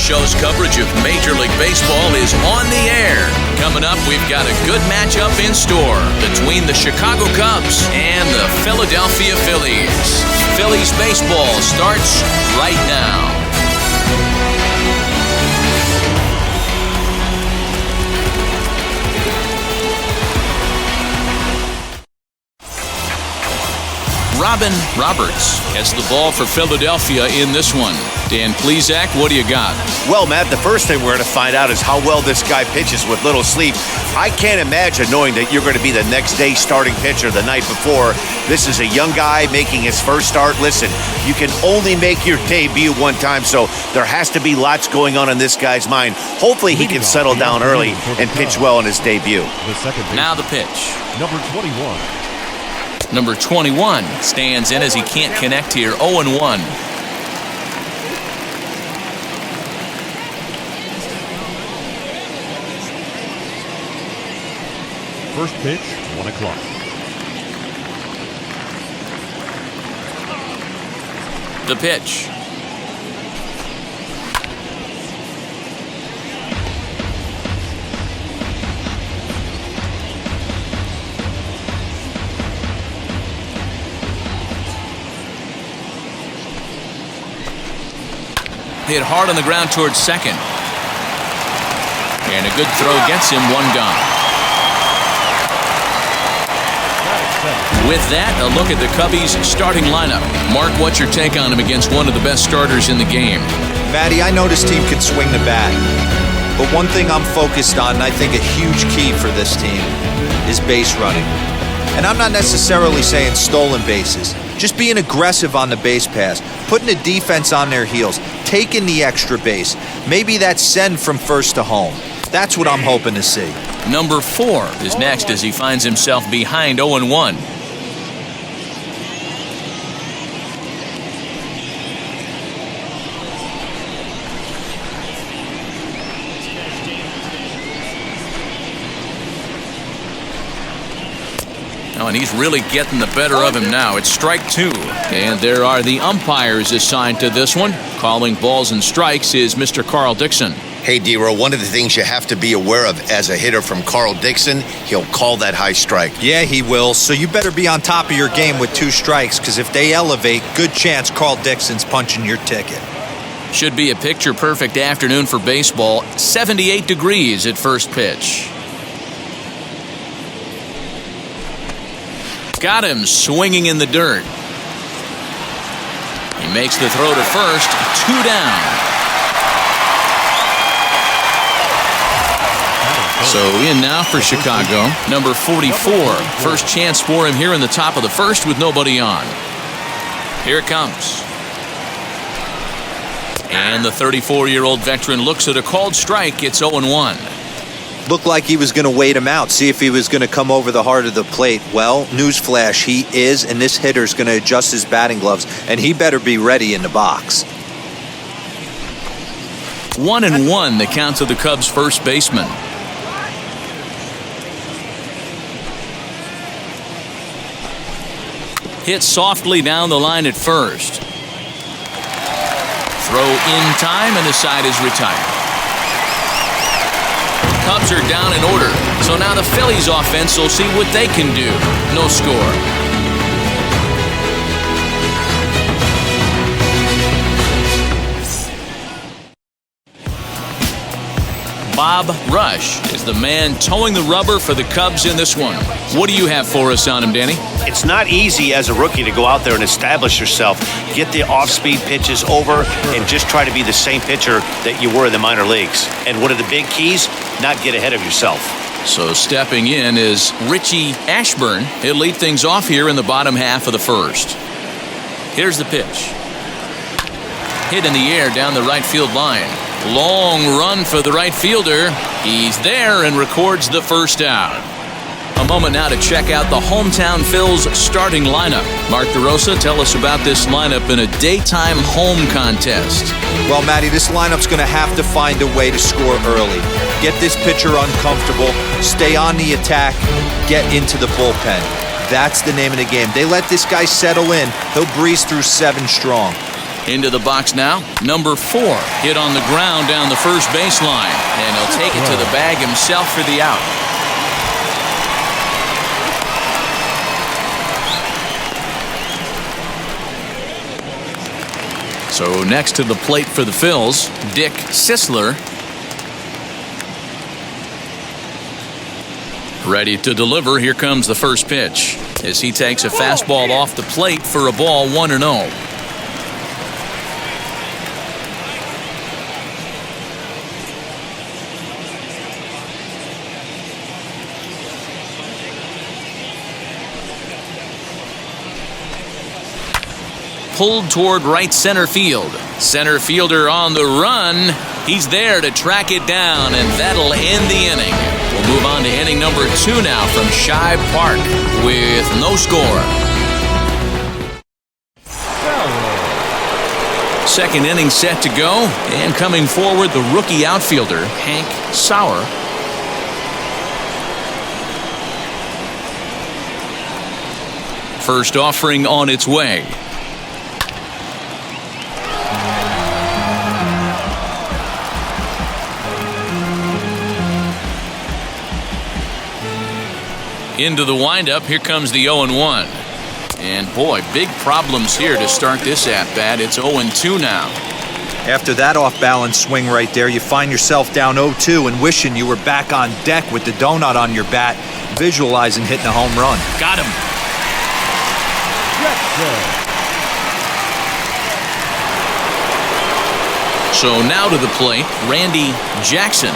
show's coverage of Major League Baseball is on the air. Coming up, we've got a good matchup in store between the Chicago Cubs and the Philadelphia Phillies. Phillies baseball starts right now. Robin Roberts has the ball for Philadelphia in this one. Dan Plesac, what do you got? Well, Matt, the first thing we're going to find out is how well this guy pitches with little sleep. I can't imagine knowing that you're going to be the next day starting pitcher the night before. This is a young guy making his first start. Listen, you can only make your debut one time, so there has to be lots going on in this guy's mind. Hopefully he can settle down early and pitch well in his debut. Now the pitch. Number 21. Number 21 stands in as he can't connect here. 0-1. First pitch, 1 o'clock. The pitch. Hit hard on the ground towards second. And a good throw gets him one gone. With that, a look at the Cubbies' starting lineup. Mark, what's your take on him against one of the best starters in the game? Matty, I know this team can swing the bat. But one thing I'm focused on, and I think a huge key for this team, is base running. And I'm not necessarily saying stolen bases. Just being aggressive on the base pass, putting the defense on their heels, taking the extra base. Maybe that's send from first to home. That's what I'm hoping to see. Number 4 is next as he finds himself behind 0-1. Oh, and he's really getting the better of him now. It's strike 2. And there are the umpires assigned to this one. Calling balls and strikes is Mr. Carl Dixon. Hey, D-Row, one of the things you have to be aware of as a hitter from Carl Dixon, he'll call that high strike. Yeah, he will. So you better be on top of your game with 2 strikes, because if they elevate, good chance Carl Dixon's punching your ticket. Should be a picture-perfect afternoon for baseball. 78 degrees at first pitch. Got him swinging in the dirt. He makes the throw to first. 2 down. So in now for Chicago, number 44. First chance for him here in the top of the first with nobody on. Here it comes. And the 34-year-old veteran looks at a called strike. It's 0-1. Looked like he was going to wait him out, see if he was going to come over the heart of the plate. Well, newsflash, he is, and this hitter's going to adjust his batting gloves, and he better be ready in the box. 1-1, the count to the Cubs' first baseman. Hit softly down the line at first. Throw in time, and the side is retired. Cubs are down in order, so now the Phillies offense will see what they can do. No score. Bob Rush is the man towing the rubber for the Cubs in this one. What do you have for us on him, Danny? It's not easy as a rookie to go out there and establish yourself, get the off-speed pitches over, and just try to be the same pitcher that you were in the minor leagues. And one of the big keys, not get ahead of yourself. So stepping in is Richie Ashburn. He'll lead things off here in the bottom half of the first. Here's the pitch. Hit in the air down the right field line. Long run for the right fielder. He's there and records the first out. A moment now to check out the hometown Phils starting lineup. Mark DeRosa, tell us about this lineup in a daytime home contest. Well, Matty, this lineup's going to have to find a way to score early. Get this pitcher uncomfortable, stay on the attack, get into the bullpen. That's the name of the game. They let this guy settle in, he'll breeze through 7 strong. Into the box now, number 4. Hit on the ground down the first baseline. And he'll take it to the bag himself for the out. So next to the plate for the Phils, Dick Sisler. Ready to deliver. Here comes the first pitch as he takes a fastball off the plate for a ball 1-0. Pulled toward right center field. Center fielder on the run. He's there to track it down, and that'll end the inning. We'll move on to inning number 2 now from Shibe Park with no score. Second inning set to go, and coming forward the rookie outfielder Hank Sauer. First offering on its way. Into the windup, here comes the 0-1. And boy, big problems here to start this at-bat. It's 0-2 now. After that off-balance swing right there, you find yourself down 0-2 and wishing you were back on deck with the donut on your bat, visualizing hitting a home run. Got him. So now to the plate, Randy Jackson.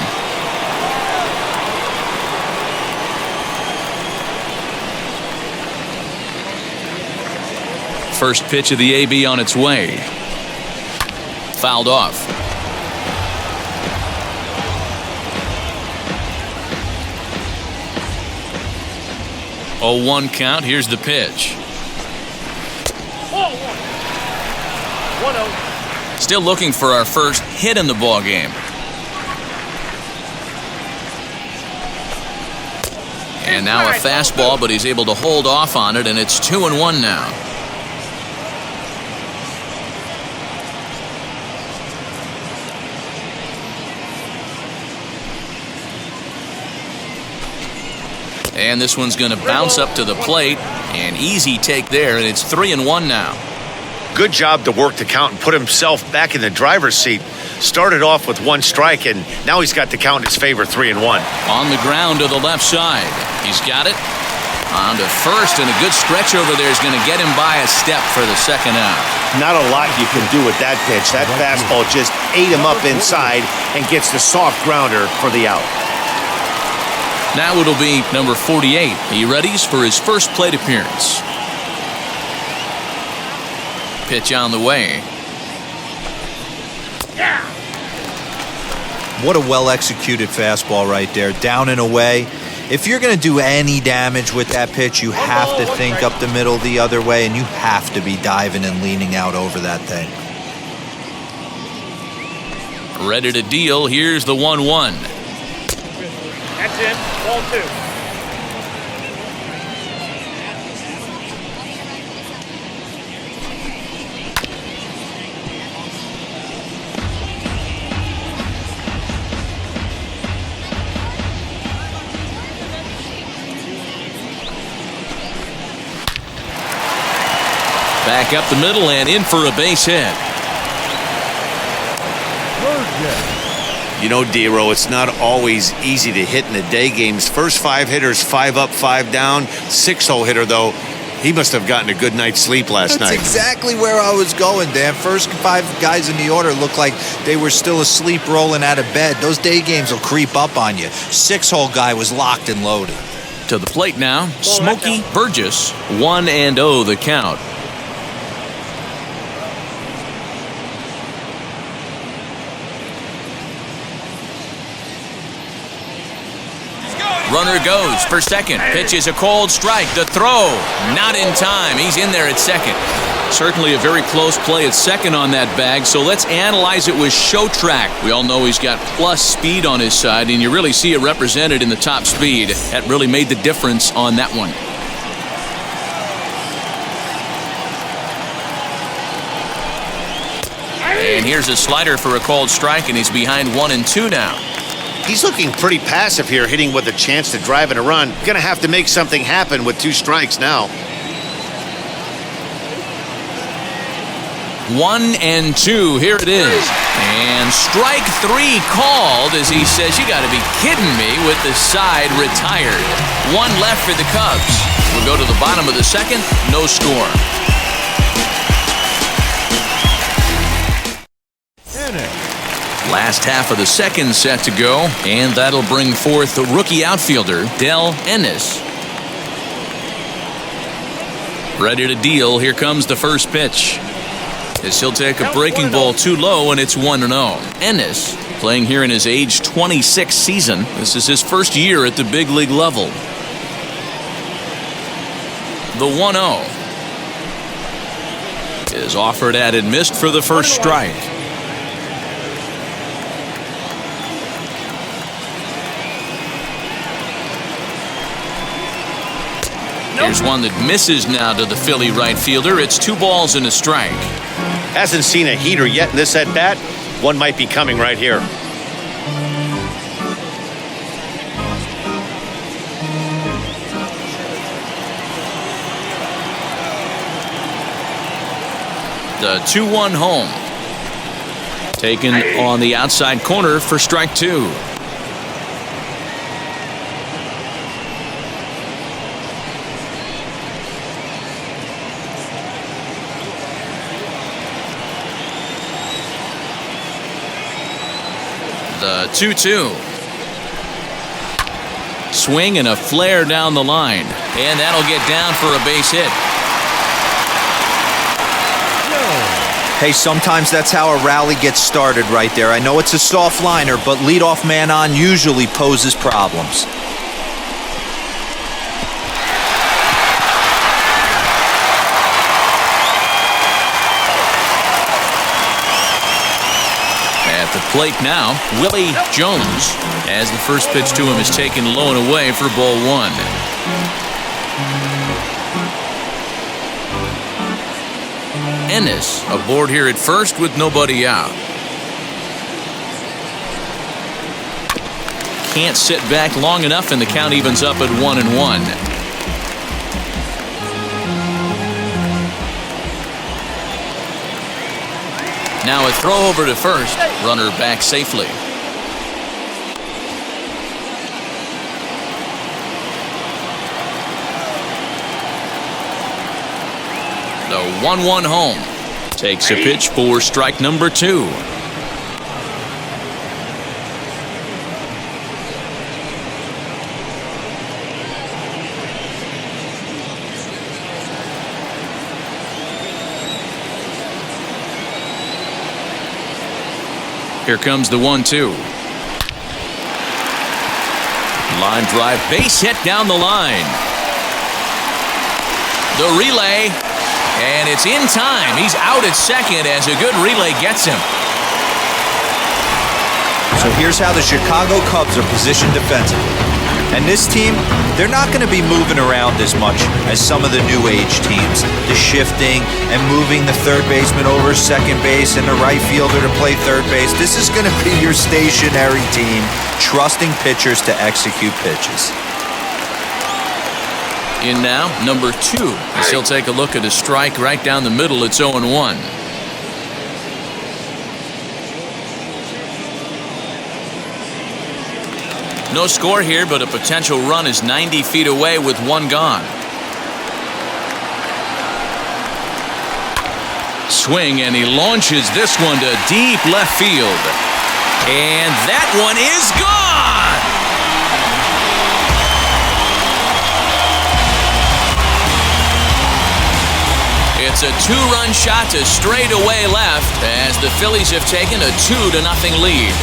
First pitch of the AB on its way. Fouled off. Oh, 1 count. Here's the pitch. 1-0. Still looking for our first hit in the ball game. And now a fastball, but he's able to hold off on it, and it's 2-1 now. And this one's going to bounce up to the plate. An easy take there, and it's 3-1 now. Good job to work the count and put himself back in the driver's seat. Started off with 1 strike, and now he's got the count in his favor, 3-1. On the ground to the left side. He's got it. On to first, and a good stretch over there is going to get him by a step for the second out. Not a lot you can do with that pitch. That fastball just ate him up inside and gets the soft grounder for the out. Now it'll be number 48. He readies for his first plate appearance. Pitch on the way. What a well-executed fastball right there, down and away. If you're going to do any damage with that pitch, you have to think up the middle the other way, and you have to be diving and leaning out over that thing. Ready to deal. Here's the 1-1. That's in. Ball 2. Back up the middle and in for a base hit. You know, Dero, it's not always easy to hit in the day games. First 5 hitters, 5 up, 5 down. 6-hole hitter, though, he must have gotten a good night's sleep last night. That's exactly where I was going, Dan. First 5 guys in the order looked like they were still asleep rolling out of bed. Those day games will creep up on you. 6-hole guy was locked and loaded. To the plate now, Smokey Burgess, 1-0 the count. Runner goes for second. Pitch is a cold strike. The throw, not in time. He's in there at second. Certainly a very close play at second on that bag, so let's analyze it with show track. We all know he's got plus speed on his side, and you really see it represented in the top speed. That really made the difference on that one. And here's a slider for a called strike, and he's behind 1-2 now. He's looking pretty passive here, hitting with a chance to drive in a run. Gonna have to make something happen with 2 strikes now. 1-2, here it is. And strike 3 called as he says, you gotta be kidding me, with the side retired. 1 left for the Cubs. We'll go to the bottom of the second, no score. Last half of the second set to go, and that'll bring forth the rookie outfielder, Del Ennis. Ready to deal, here comes the first pitch. As he'll take a breaking ball too low, and it's 1-0. Ennis, playing here in his age 26 season. This is his first year at the big league level. The 1-0 is offered at and missed for the first strike. Here's one that misses now to the Philly right fielder. It's 2 balls and a strike. Hasn't seen a heater yet in this at-bat. One might be coming right here. The 2-1 home. Taken on the outside corner for strike 2. The 2-2. Swing and a flare down the line. And that'll get down for a base hit. Hey, sometimes that's how a rally gets started right there. I know it's a soft liner, but leadoff man on usually poses problems. At the plate now, Willie Jones, as the first pitch to him is taken low and away for ball 1. Ennis aboard here at first with nobody out. Can't sit back long enough, and the count evens up at 1-1. Now a throw over to first. Runner back safely. The 1-1 home. Takes a pitch for strike number 2. Here comes the 1-2. Line drive, base hit down the line. The relay. And it's in time. He's out at second as a good relay gets him. So here's how the Chicago Cubs are positioned defensively. And this team, they're not going to be moving around as much as some of the new age teams. The shifting and moving the third baseman over second base and the right fielder to play third base. This is going to be your stationary team, trusting pitchers to execute pitches. In now, number 2, as he'll take a look at a strike right down the middle. It's 0-1. No score here, but a potential run is 90 feet away with 1 gone. Swing, and he launches this one to deep left field. And that one is gone! It's a 2-run shot to straightaway left as the Phillies have taken a 2-0 lead.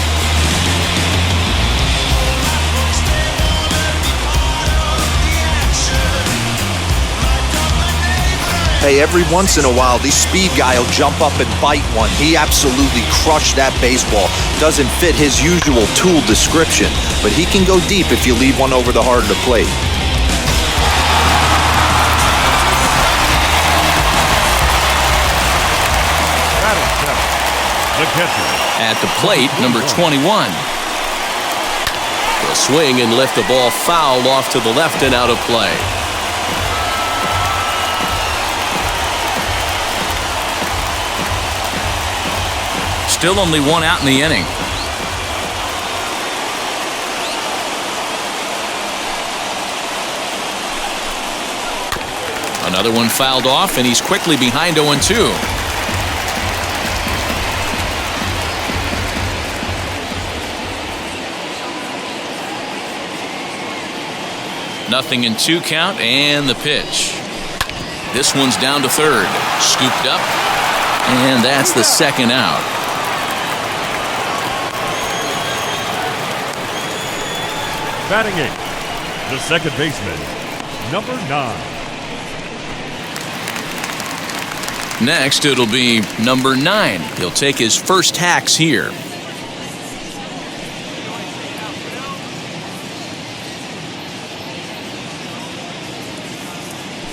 Hey, every once in a while, the speed guy will jump up and bite one. He absolutely crushed that baseball. Doesn't fit his usual tool description, but he can go deep if you leave one over the heart of the plate. The catcher. At the plate, number 21. He'll swing and lift the ball foul off to the left and out of play. Still only one out in the inning. Another one fouled off, and he's quickly behind 0-2. Nothing in 2 count, and the pitch. This one's down to third. Scooped up, and that's the second out. Batting 8th, the second baseman, number 9. Next, it'll be number 9. He'll take his first hacks here.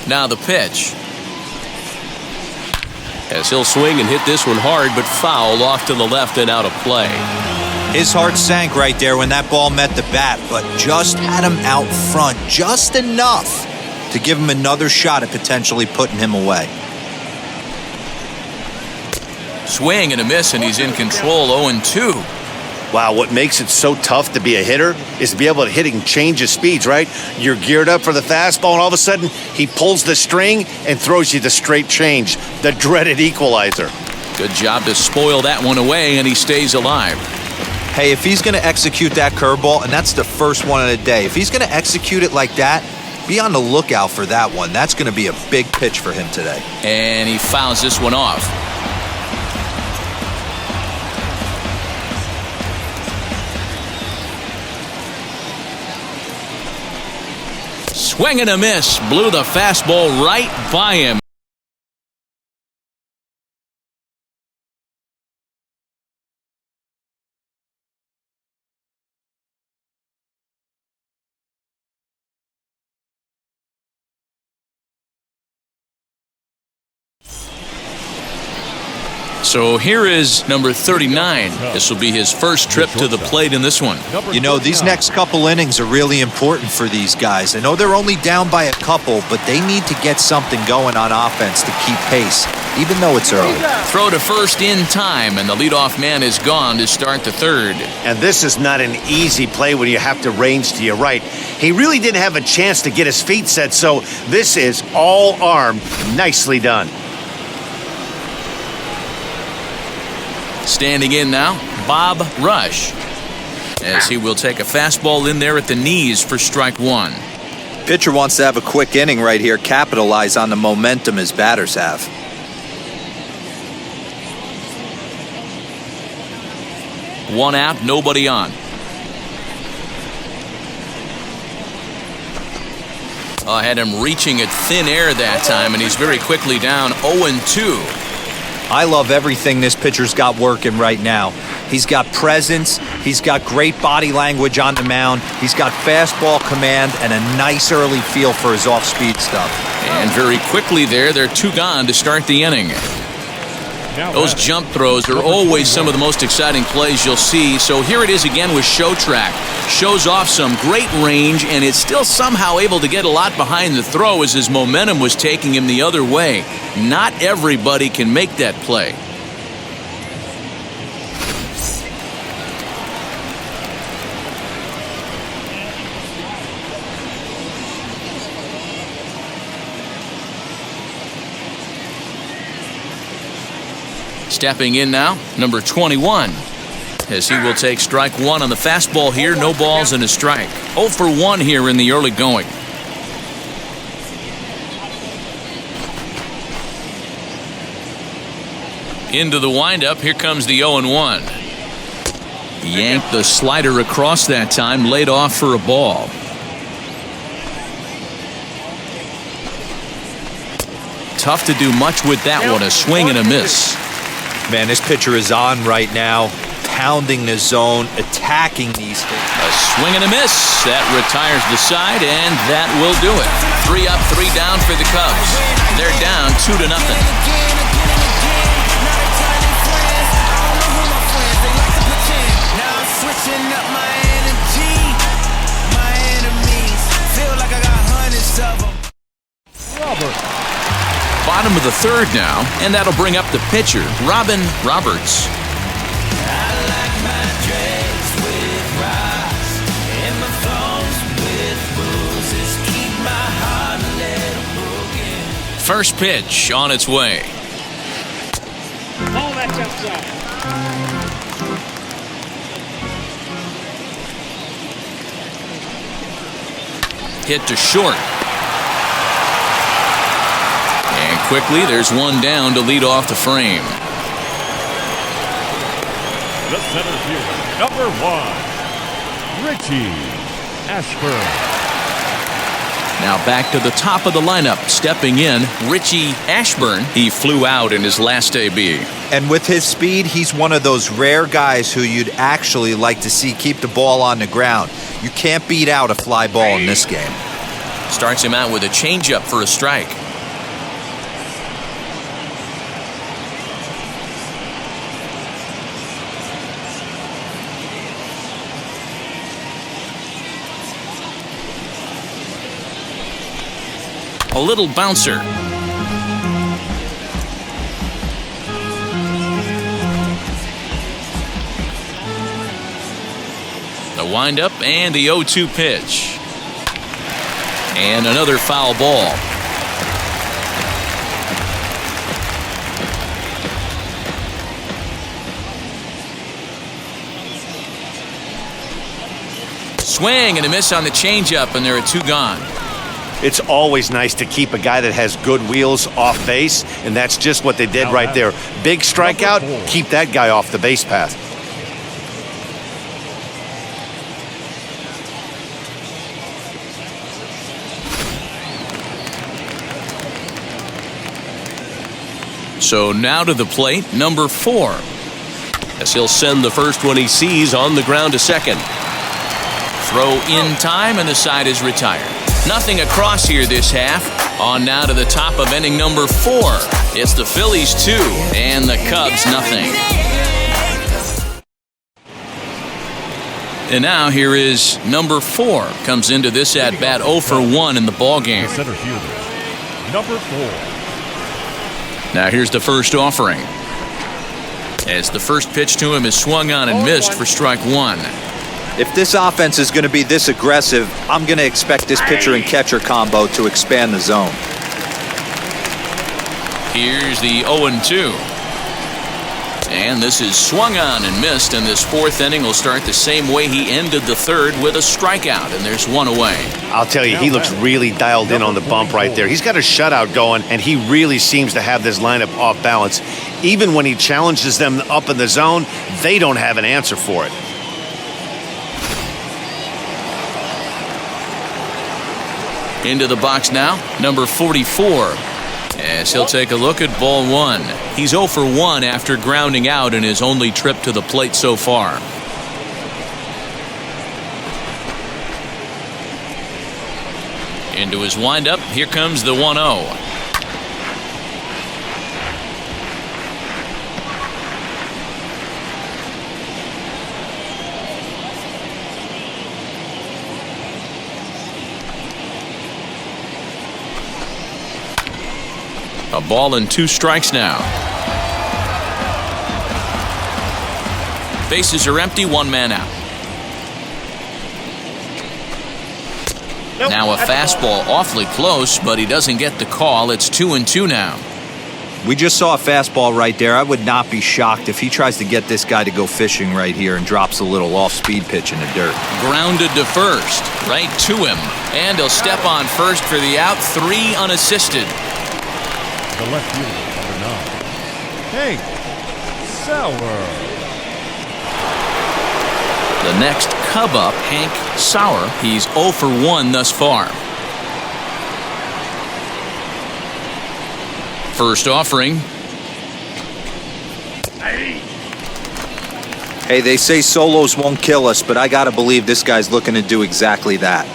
Now the pitch. As he'll swing and hit this one hard, but foul off to the left and out of play. His heart sank right there when that ball met the bat, but just had him out front just enough to give him another shot at potentially putting him away. Swing and a miss, and he's in control. 0-2. Wow, what makes it so tough to be a hitter is to be able to hit and change his speeds, right? You're geared up for the fastball, and all of a sudden, he pulls the string and throws you the straight change, the dreaded equalizer. Good job to spoil that one away, and he stays alive. Hey, if he's going to execute that curveball, and that's the first one of the day, if he's going to execute it like that, be on the lookout for that one. That's going to be a big pitch for him today. And he fouls this one off. Swing and a miss. Blew the fastball right by him. So here is number 39. This will be his first trip to the plate in this one. You know, these next couple innings are really important for these guys. I know they're only down by a couple, but they need to get something going on offense to keep pace, even though it's early. Throw to first in time, and the leadoff man is gone to start the third. And this is not an easy play when you have to range to your right. He really didn't have a chance to get his feet set, so this is all arm. Nicely done. Standing in now, Bob Rush, as he will take a fastball in there at the knees for strike one. Pitcher wants to have a quick inning right here, capitalize on the momentum his batters have. One out, nobody on. I had him reaching at thin air that time, and he's very quickly down 0-2. I love everything this pitcher's got working right now. He's got presence, he's got great body language on the mound, he's got fastball command, and a nice early feel for his off-speed stuff. And very quickly there, they're 2 gone to start the inning. Those jump throws are always some of the most exciting plays you'll see. So here it is again with Show Track. Shows off some great range, and it's still somehow able to get a lot behind the throw as his momentum was taking him the other way. Not everybody can make that play. Stepping in now, number 21, as he will take strike one on the fastball here. No balls and a strike. 0 for 1 here in the early going. Into the windup. Here comes the 0-1. Yanked the slider across that time, laid off for a ball. Tough to do much with that one. A swing and a miss. Man, this pitcher is on right now, pounding the zone, attacking these hits. A swing and a miss. That retires the side, and that will do it. 3 up, 3 down for the Cubs. They're down 2-0. bottom of the third now, and that'll bring up the pitcher, Robin Roberts. First pitch on its way. Ball that's outside. Hit to short. And quickly there's one down to lead off the frame. The center fielder, number 1, Richie Ashburn. Now back to the top of the lineup, stepping in, Richie Ashburn. He flew out in his last AB. And with his speed, he's one of those rare guys who you'd actually like to see keep the ball on the ground. You can't beat out a fly ball in this game. Starts him out with a changeup for a strike. A little bouncer. The windup and the 0-2 pitch. And another foul ball. Swing and a miss on the changeup, and there are 2 gone. It's always nice to keep a guy that has good wheels off base, and that's just what they did right there. Big strikeout, keep that guy off the base path. So now to the plate, number 4. As he'll send the first one he sees on the ground to second. Throw in time, and the side is retired. Nothing across here this half. On now to the top of inning number 4. It's the Phillies 2 and the Cubs nothing. And now here is number 4. Comes into this at bat 0 for 1 in the ballgame. The center fielder, number 4. Now here's the first offering. As the first pitch to him is swung on and missed for strike 1. If this offense is going to be this aggressive, I'm going to expect this pitcher and catcher combo to expand the zone. Here's the 0-2. And this is swung on and missed, and this 4th inning will start the same way he ended the 3rd with a strikeout, and there's 1 away. I'll tell you, he looks really dialed in on the bump right there. He's got a shutout going, and he really seems to have this lineup off balance. Even when he challenges them up in the zone, they don't have an answer for it. Into the box now, number 44. As he'll take a look at ball 1. He's 0 for 1 after grounding out in his only trip to the plate so far. Into his windup, here comes the 1-0. A ball and 2 strikes now. Bases are empty, 1 man out. Now a fastball awfully close, but he doesn't get the call. It's 2-2 now. We just saw a fastball right there. I would not be shocked if he tries to get this guy to go fishing right here and drops a little off-speed pitch in the dirt. Grounded to first, right to him. And he'll step on first for the out, 3 unassisted. The left fielder, number 9, Hank Sauer. The next Cub up, Hank Sauer. He's 0 for 1 thus far. First offering. Hey, they say solos won't kill us, but I got to believe this guy's looking to do exactly that.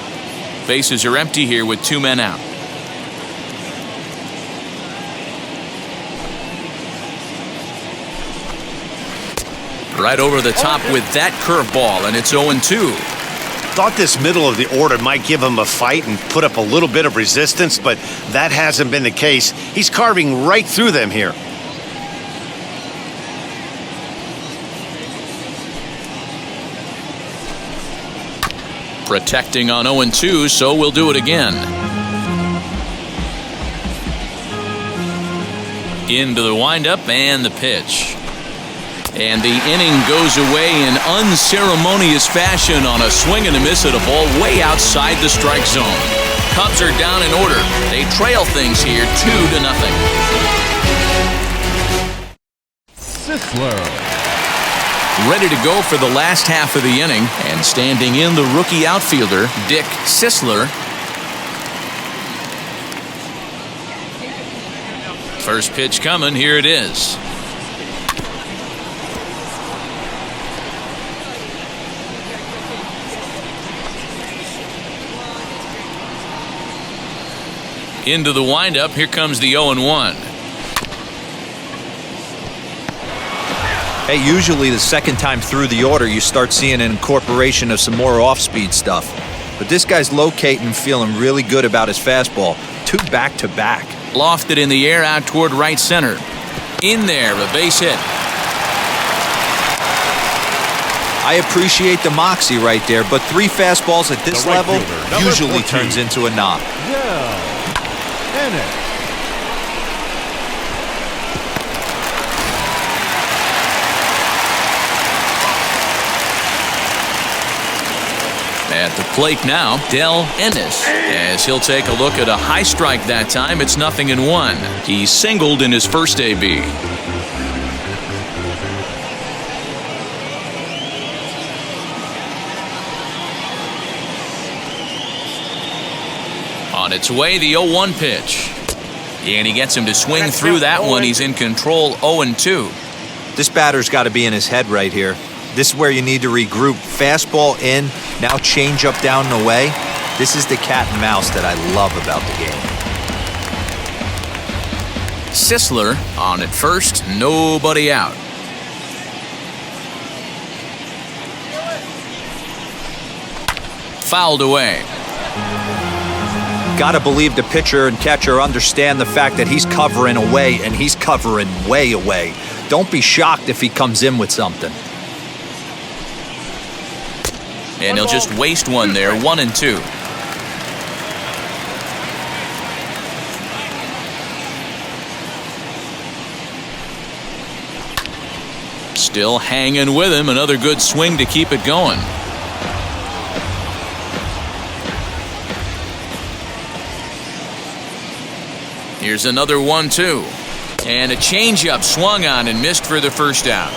Bases are empty here with 2 men out. Right over the top with that curveball, and it's 0-2. Thought this middle of the order might give him a fight and put up a little bit of resistance, but that hasn't been the case. He's carving right through them here. Protecting on 0-2, so we'll do it again. Into the windup and the pitch. And the inning goes away in unceremonious fashion on a swing and a miss at a ball way outside the strike zone. Cubs are down in order. They trail things here 2-0. Sisler. Ready to go for the last half of the inning, and standing in the rookie outfielder, Dick Sisler. First pitch coming, here it is. Into the windup, here comes the 0-1. Hey, usually the second time through the order, you start seeing an incorporation of some more off-speed stuff. But this guy's locating and feeling really good about his fastball. 2 back-to-back. Lofted in the air out toward right center. In there, a base hit. I appreciate the moxie right there, but 3 fastballs at this The right level fielder, number usually 14. turns into a knock. Yeah. Ennis. At the plate now, Del Ennis, as he'll take a look at a high strike that time. It's 0-1. He singled in his first AB. On its way, the 0-1 pitch. And he gets him to swing through that one. He's in control, 0-2. This batter's got to be in his head right here. This is where you need to regroup. Fastball in, now change up down and away. This is the cat and mouse that I love about the game. Sisler on at first, nobody out. Fouled away. Got to believe the pitcher and catcher understand the fact that he's covering away, and he's covering way away. Don't be shocked if he comes in with something. And he'll just waste one there, 1-2. Still hanging with him, another good swing to keep it going. Here's another 1-2. And a changeup swung on and missed for the first out.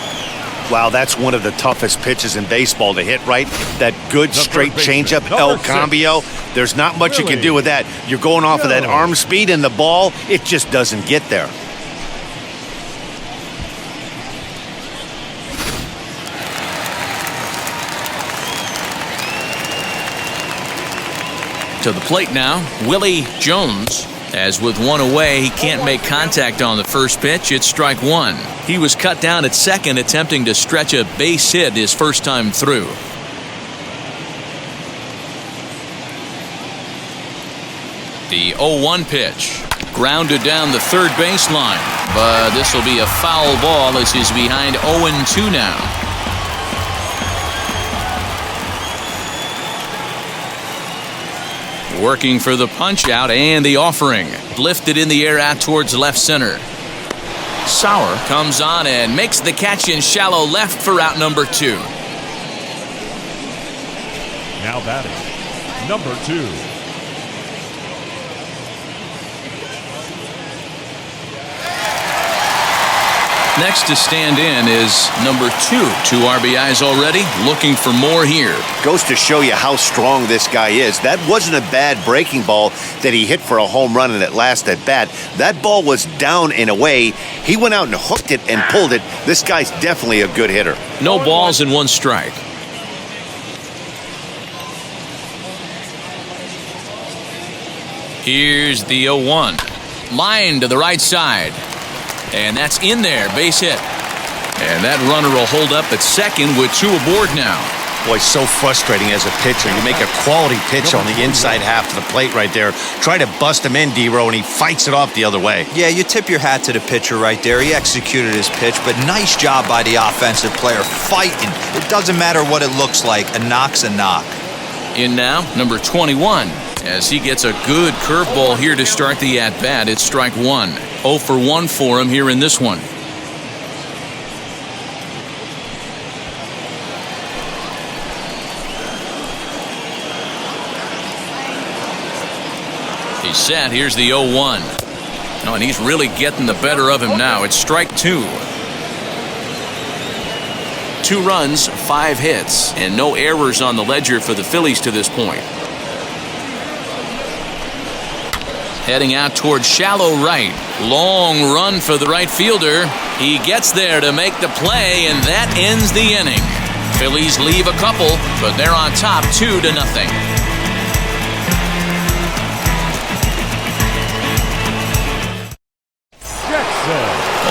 Wow, that's one of the toughest pitches in baseball to hit, right? That good straight changeup, El Cambio. There's not much you can do with that. You're going off of that arm speed, and the ball, it just doesn't get there. To the plate now, Willie Jones. As with one away, he can't make contact on the first pitch. It's strike 1. He was cut down at second, attempting to stretch a base hit his first time through. The 0-1 pitch. Grounded down the third baseline. But this will be a foul ball as he's behind 0-2 now. Working for the punch out and the offering. Lifted in the air out towards left center. Sauer comes on and makes the catch in shallow left for out number 2. Now batting, number 2. Next to stand in is number 2. 2 RBIs already, looking for more here. Goes to show you how strong this guy is. That wasn't a bad breaking ball that he hit for a home run in that last at bat. That ball was down and away. He went out and hooked it and pulled it. This guy's definitely a good hitter. No balls and 1 strike. Here's the 0-1. Line to the right side. And that's in there, base hit. And that runner will hold up at second with 2 aboard now. Boy, so frustrating as a pitcher. You make a quality pitch on the inside half of the plate right there. Try to bust him in, D-Row, and he fights it off the other way. Yeah, you tip your hat to the pitcher right there. He executed his pitch, but nice job by the offensive player fighting. It doesn't matter what it looks like. A knock's a knock. In now, number 21. As he gets a good curveball here to start the at-bat, it's strike one. 0 for 1 for him here in this one. He's set. Here's the 0-1. Oh, and he's really getting the better of him now. It's strike two. 2 runs, 5 hits, and no errors on the ledger for the Phillies to this point. Heading out towards shallow right. Long run for the right fielder. He gets there to make the play, and that ends the inning. Phillies leave a couple, but they're on top 2-0.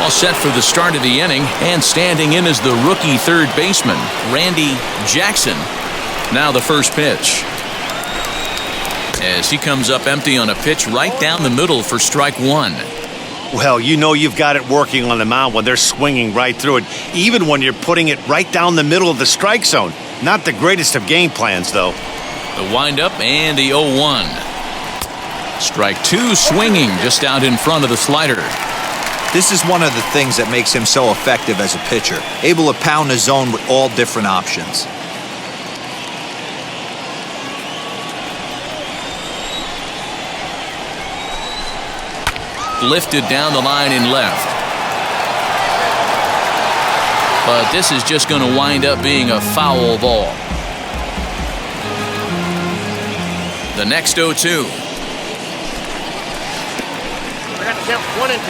All set for the start of the inning, and standing in is the rookie third baseman, Randy Jackson. Now the first pitch. As he comes up empty on a pitch right down the middle for strike one. Well, you know you've got it working on the mound when they're swinging right through it, even when you're putting it right down the middle of the strike zone. Not the greatest of game plans, though. The windup and the 0-1. Strike two, swinging just out in front of the slider. This is one of the things that makes him so effective as a pitcher, able to pound the zone with all different options. Lifted down the line in left. But this is just going to wind up being a foul ball. The next 0-2. I got the count 1 and 2.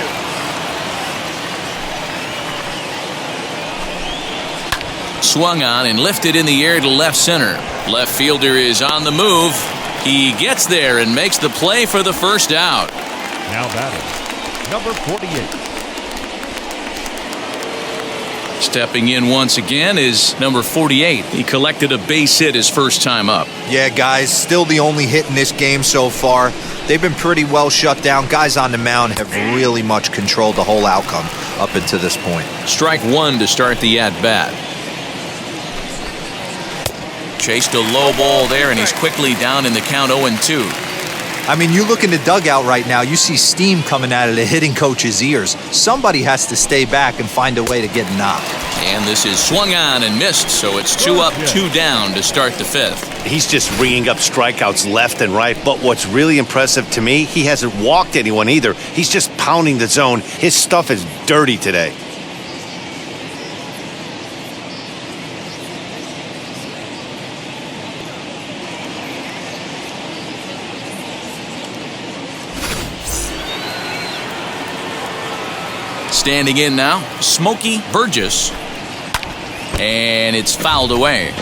Swung on and lifted in the air to left center. Left fielder is on the move. He gets there and makes the play for the first out. Now batting, number 48. Stepping in once again is number 48. He collected a base hit his first time up. Yeah, guys, still the only hit in this game so far. They've been pretty well shut down. Guys on the mound have really much controlled the whole outcome up until this point. Strike one to start the at-bat. Chased a low ball there, and he's quickly down in the count 0-2. I mean, you look in the dugout right now, you see steam coming out of the hitting coach's ears. Somebody has to stay back and find a way to get knocked. And this is swung on and missed, so it's 2 up, 2 down to start the fifth. He's just ringing up strikeouts left and right, but what's really impressive to me, he hasn't walked anyone either. He's just pounding the zone. His stuff is dirty today. Standing in now, Smokey Burgess. And it's fouled away.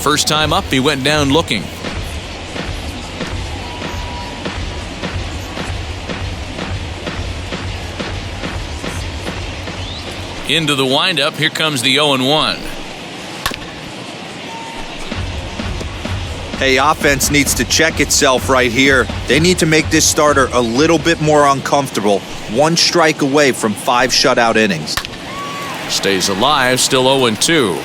First time up, he went down looking. Into the windup, here comes the 0-1. Hey, offense needs to check itself right here. They need to make this starter a little bit more uncomfortable. 1 strike away from 5 shutout innings. Stays alive, still 0-2.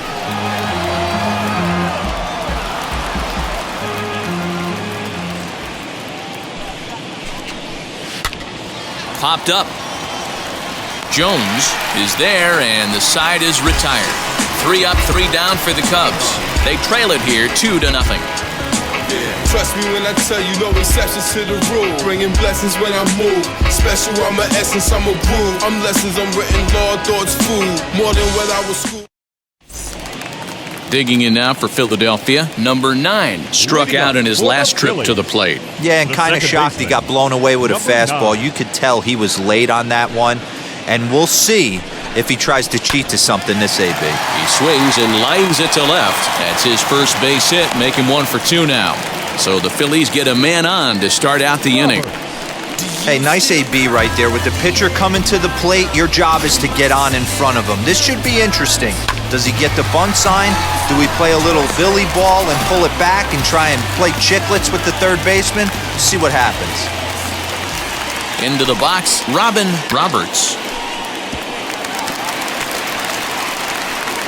Popped up. Jones is there, and the side is retired. 3 up, 3 down for the Cubs. They trail it here 2-0. Trust me when I tell you, no exceptions to the rule. Bringing blessings when I move. Special, I'm an essence, I'm a groove. I'm lessons, I'm written law, thoughts, food. More than what I was schooled. Digging in now for Philadelphia, number 9. Struck out in his last trip to the plate. Yeah, and kind of shocked he got blown away with a fastball. You could tell he was late on that one. And we'll see if he tries to cheat to something this AB. He swings and lines it to left. That's his first base hit, making 1 for 2 now. So the Phillies get a man on to start out the inning. Hey, nice AB right there. With the pitcher coming to the plate, your job is to get on in front of him. This should be interesting. Does he get the bunt sign? Do we play a little Billy ball and pull it back and try and play chicklets with the third baseman? See what happens. Into the box, Robin Roberts.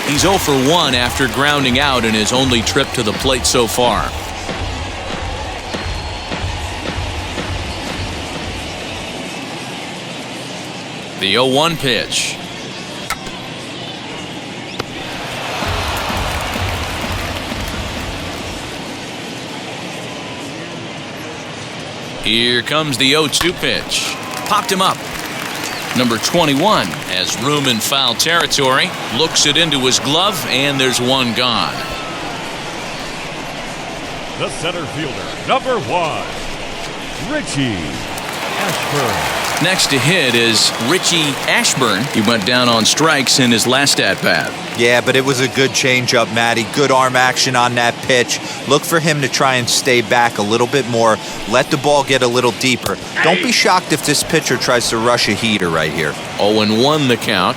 He's 0 for 1 after grounding out in his only trip to the plate so far. The 0-1 pitch. Here comes the 0-2 pitch. Popped him up. Number 21 has room in foul territory. Looks it into his glove, and there's one gone. The center fielder, number 1, Richie Ashburn. Next to hit is Richie Ashburn. He went down on strikes in his last at-bat. Yeah, but it was a good changeup, Matty. Good arm action on that pitch. Look for him to try and stay back a little bit more. Let the ball get a little deeper. Don't be shocked if this pitcher tries to rush a heater right here. 0-1 the count.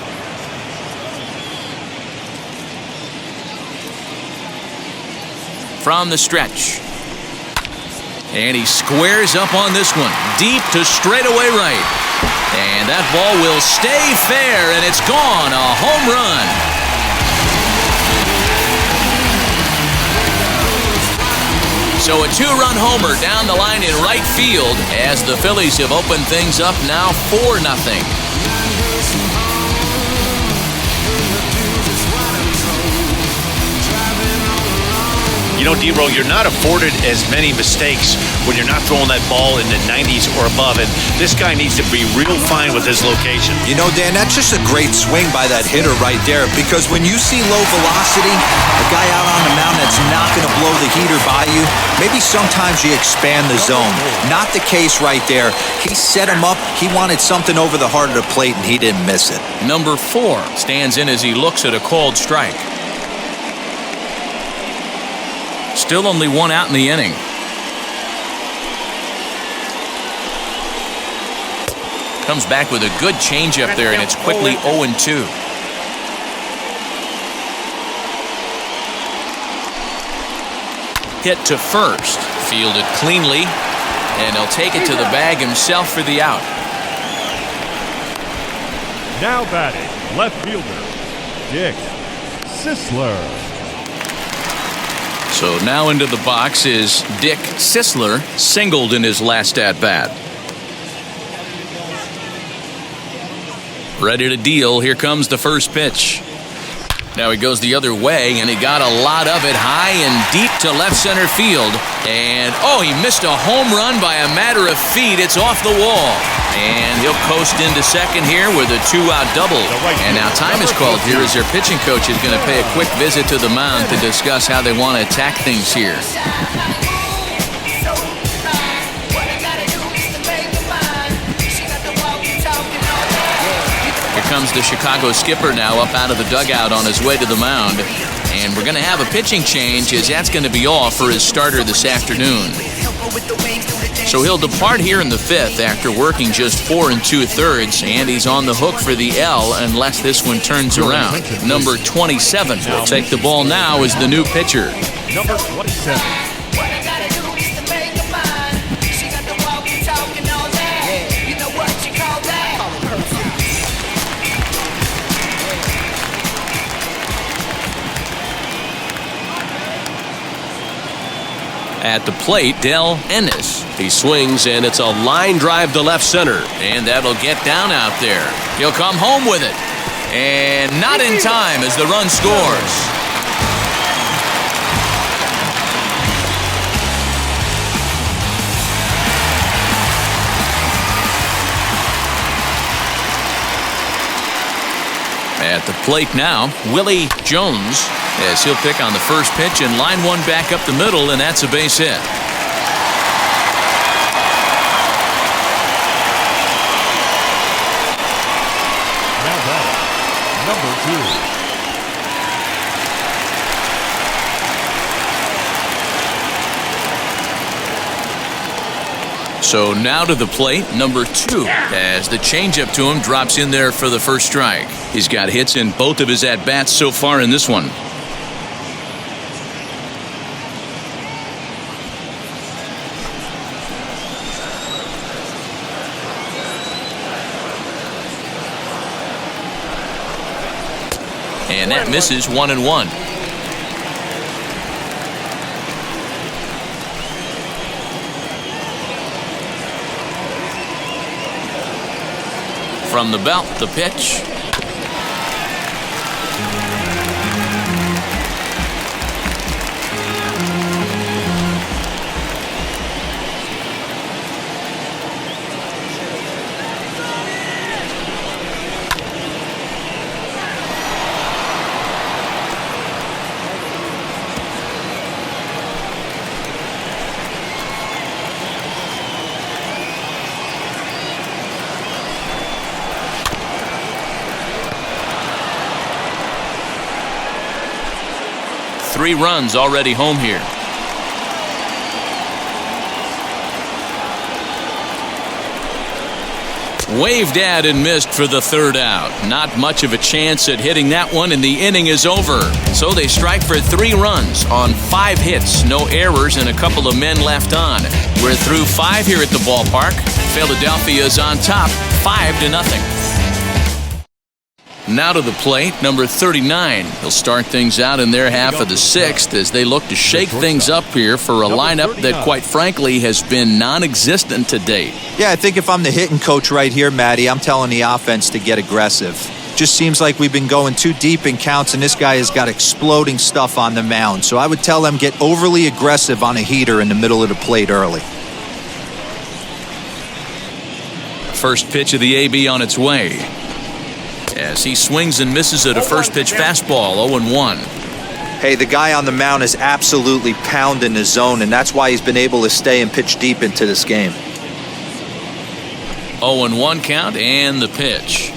From the stretch. And he squares up on this one. Deep to straightaway right. And that ball will stay fair, and it's gone. A home run. So a 2-run homer down the line in right field as the Phillies have opened things up now 4-0. You know, D-Roll, you're not afforded as many mistakes when you're not throwing that ball in the 90s or above, and this guy needs to be real fine with his location. You know, Dan, that's just a great swing by that hitter right there, because when you see low velocity, a guy out on the mound that's not going to blow the heater by you, maybe sometimes you expand the zone. Not the case right there. He set him up. He wanted something over the heart of the plate, and he didn't miss it. Number 4 stands in as he looks at a called strike. Still only 1 out in the inning. Comes back with a good changeup there, and it's quickly 0-2. Hit to first. Fielded cleanly, and he'll take it to the bag himself for the out. Now batting, left fielder, Dick Sisler. So now into the box is Dick Sisler, singled in his last at-bat. Ready to deal. Here comes the first pitch. Now he goes the other way, and he got a lot of it high and deep to left center field. And, oh, he missed a home run by a matter of feet. It's off the wall. And he'll coast into second here with a 2-out double. And now time is called here as their pitching coach is going to pay a quick visit to the mound to discuss how they want to attack things here. Here comes the Chicago skipper now up out of the dugout on his way to the mound. And we're going to have a pitching change as that's going to be all for his starter this afternoon. So he'll depart here in the 5th after working just 4 2/3, and he's on the hook for the L unless this one turns around. Number 27 will take the ball now as the new pitcher. Number 27. At the plate, Del Ennis. He swings, and it's a line drive to left center. And that'll get down out there. He'll come home with it. And not in time as the run scores. At the plate now, Willie Jones, as he'll pick on the first pitch and line one back up the middle, and that's a base hit. Now batting, number 2. So now to the plate, number 2, as the changeup to him drops in there for the first strike. He's got hits in both of his at-bats so far in this one. And that misses 1-1. From the belt, the pitch. Three runs already home here. Waved at and missed for the third out. Not much of a chance at hitting that one, and the inning is over. So they strike for 3 runs on 5 hits, no errors, and a couple of men left on. We're through 5 here at the ballpark. Philadelphia is on top, 5-0. Now to the plate, number 39. He'll start things out in their half of the 6th as they look to shake things up here for a lineup that, quite frankly, has been non-existent to date. Yeah, I think if I'm the hitting coach right here, Matty, I'm telling the offense to get aggressive. Just seems like we've been going too deep in counts, and this guy has got exploding stuff on the mound. So I would tell them get overly aggressive on a heater in the middle of the plate early. First pitch of the AB on its way. As he swings and misses at a first pitch fastball, 0-1. Hey, the guy on the mound is absolutely pounding the zone, and that's why he's been able to stay and pitch deep into this game. 0-1 count and the pitch.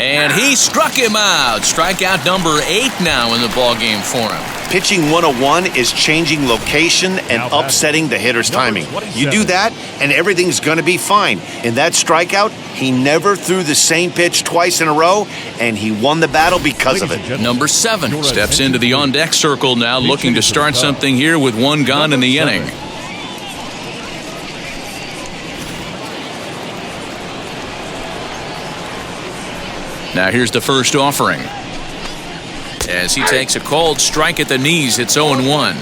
And he struck him out. Strikeout number 8 now in the ballgame for him. Pitching 101 is changing location and upsetting the hitter's timing. You do that, and everything's going to be fine. In that strikeout, he never threw the same pitch twice in a row, and he won the battle because of it. Number 7 steps into the on-deck circle now, looking to start something here with 1 gone in the inning. Now here's the first offering. As he takes a cold strike at the knees, it's 0-1.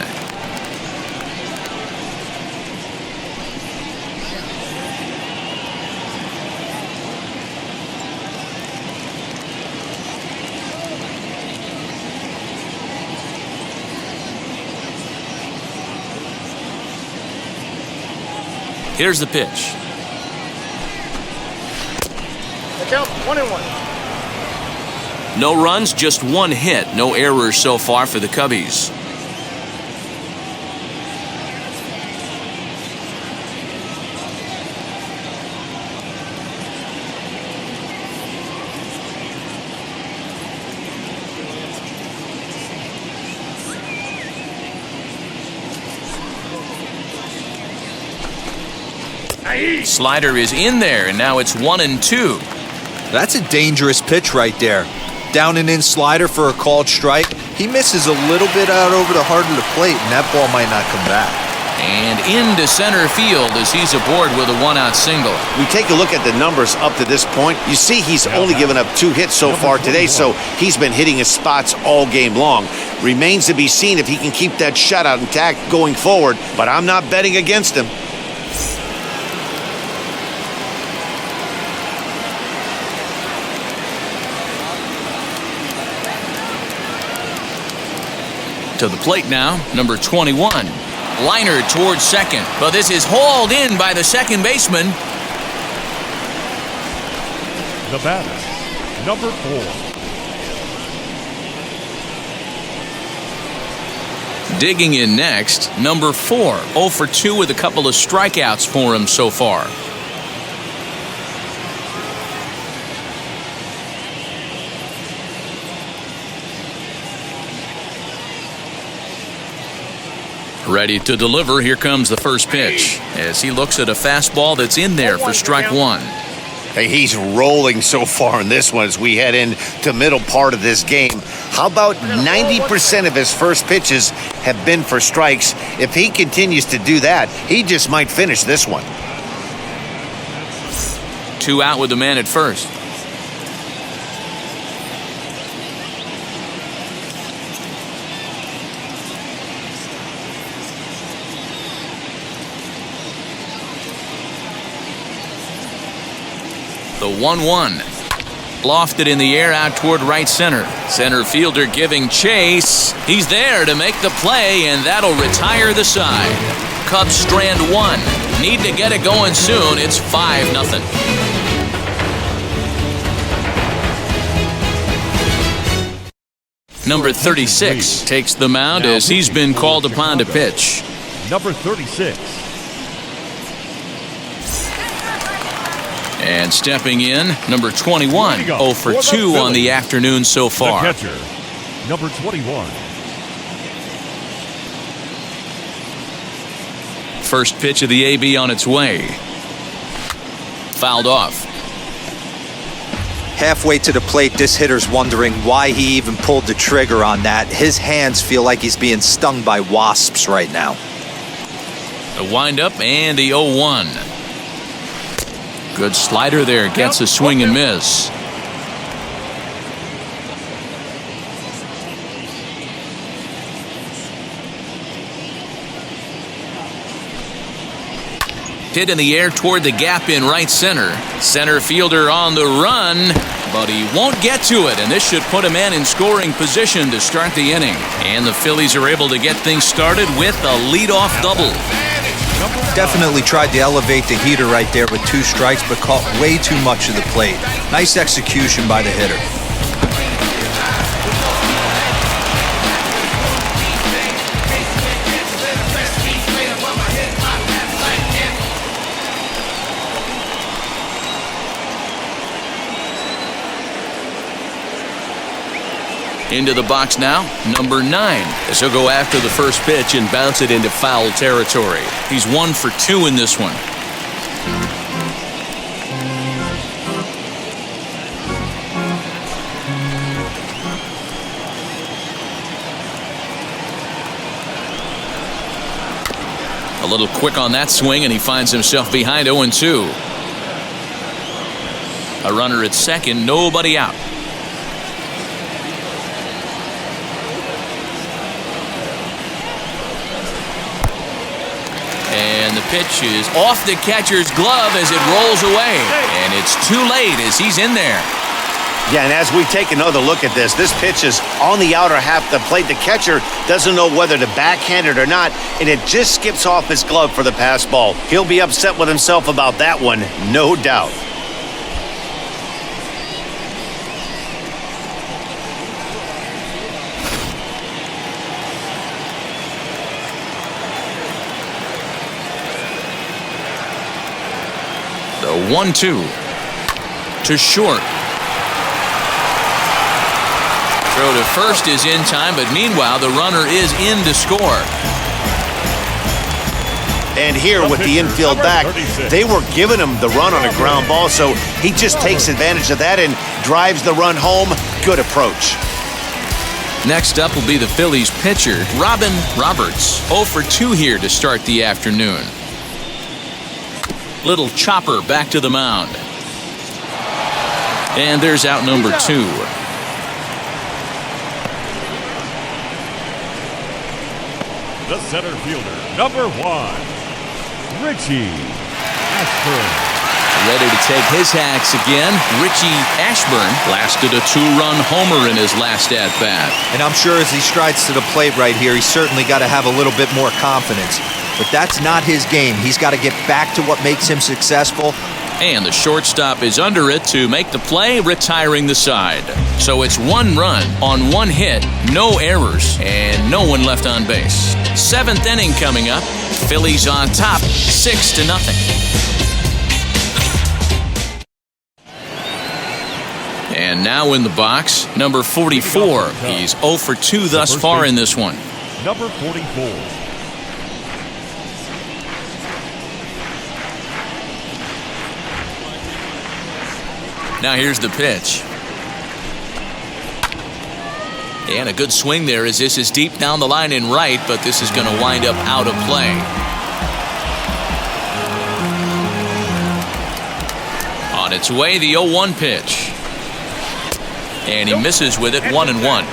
Here's the pitch. The count, 1-1. No runs, just 1 hit. No errors so far for the Cubbies. Slider is in there, and now it's 1-2. That's a dangerous pitch right there. Down and in slider for a called strike. He misses a little bit out over the heart of the plate, and that ball might not come back. And into center field as he's aboard with a 1-out single. We take a look at the numbers up to this point. You see he's only given up 2 hits so far today, so he's been hitting his spots all game long. Remains to be seen if he can keep that shutout intact going forward, but I'm not betting against him. To the plate now, number 21. Liner towards second, but this is hauled in by the second baseman. The batter, number 4. Digging in next, number 4. 0 for 2 with a couple of strikeouts for him so far. Ready to deliver. Here comes the first pitch as he looks at a fastball that's in there for strike 1. Hey, he's rolling so far in this one as we head into middle part of this game. How about 90% of his first pitches have been for strikes? If he continues to do that, he just might finish this one. 2 out with the man at first. The 1-1. Lofted in the air out toward right center. Center fielder giving chase. He's there to make the play, and that'll retire the side. Cubs strand 1. Need to get it going soon. It's 5-0. Number 36 takes the mound as he's been called upon to pitch. Number 36. And stepping in, number 21, 0 for 2 on the afternoon so far. The catcher, number 21. First pitch of the AB on its way. Fouled off. Halfway to the plate, this hitter's wondering why he even pulled the trigger on that. His hands feel like he's being stung by wasps right now. The windup and the 0-1. Good slider there. Gets a swing and miss. Hit in the air toward the gap in right center. Center fielder on the run, but he won't get to it, and this should put a man in scoring position to start the inning. And the Phillies are able to get things started with a leadoff double. Definitely tried to elevate the heater right there with 2 strikes, but caught way too much of the plate. Nice execution by the hitter. Into the box now, number 9. As he'll go after the first pitch and bounce it into foul territory. He's 1 for 2 in this one. A little quick on that swing, and he finds himself behind 0-2. A runner at second, nobody out. And the pitch is off the catcher's glove as it rolls away. And it's too late as he's in there. Yeah, and as we take another look at this pitch is on the outer half of the plate. The catcher doesn't know whether to backhand it or not, and it just skips off his glove for the pass ball. He'll be upset with himself about that one, no doubt. The 1-2 to short. Throw to first is in time, but meanwhile the runner is in to score. And here with the infield back, they were giving him the run on a ground ball, so he just takes advantage of that and drives the run home. Good approach. Next up will be the Phillies pitcher, Robin Roberts. 0 for 2 here to start the afternoon. Little chopper back to the mound. And there's out number 2. The center fielder, number 1, Richie Ashburn. Ready to take his hacks again. Richie Ashburn blasted a 2-run homer in his last at-bat. And I'm sure as he strides to the plate right here, he's certainly got to have a little bit more confidence. But that's not his game. He's got to get back to what makes him successful, And the shortstop is under it to make the play, retiring the side. So it's 1 run on 1 hit, no errors, and no one left on base. 7th inning coming up. Phillies on top, 6-0. And now in the box, number 44. He's 0 for 2 thus far in this one. Number 44. Now here's the pitch. And a good swing there as this is deep down the line in right, but this is going to wind up out of play. On its way, the 0-1 pitch. And he misses with it, 1-1.